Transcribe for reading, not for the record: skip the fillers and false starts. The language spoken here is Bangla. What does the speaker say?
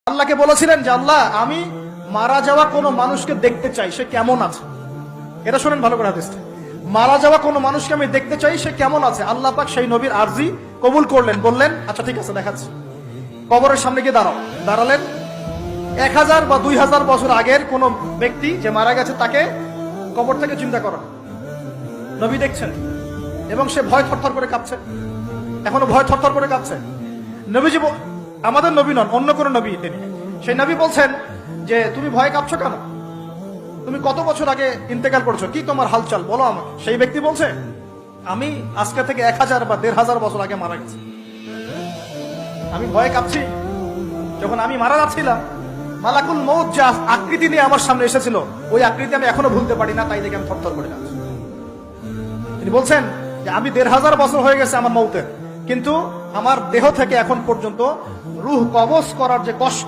আল্লাহকে বলেছিলেন যে আল্লাহ আমি মারা যাওয়া কোনো মানুষকে দেখতে চাই, সে কেমন আছে। এটা শোনেন ভালো করে হাদিসটা, মারা যাওয়া কোনো মানুষকে আমি দেখতে চাই, সে কেমন আছে। আল্লাহ পাক সেই নবীর আরজি কবুল করলেন, বললেন আচ্ছা ঠিক আছে দেখাচ্ছি। কবরের সামনে গিয়ে দাঁড়ালেন। 1000 বা 2000 বছর আগের কোন ব্যক্তি যে মারা গেছে তাকে কবর থেকে চিন্তা করা, নবী দেখছেন এবং সে ভয় থরথর করে কাঁপছে, এখনো ভয় থরথর করে কাঁপছে। নবীজি আমাদের নবী নন, অন্য কোন নবী তিনি। সেই নবী বলছেন যে তুমি ভয় কাঁপছো কেন, তুমি কত বছর আগে ইন্তেকাল করেছো, কি তোমার হালচাল বলো আমার। সেই ব্যক্তি বলছে আমি আজকে থেকে 1000 বা 1500 বছর আগে মারা গেছি। আমি ভয়ে কাঁপছি, যখন আমি মারা যাচ্ছিলাম মালাকুল মউত যা আকৃতি নিয়ে আমার সামনে এসেছিল, ওই আকৃতি আমি এখনো ভুলতে পারি না, তাই দেখে আমি থরথর করে যাচ্ছি। তিনি বলছেন যে আমি 1500 বছর হয়ে গেছে আমার মউতের, কিন্তু আমার দেহ থেকে এখন পর্যন্ত রূহ কবজ করার যে কষ্ট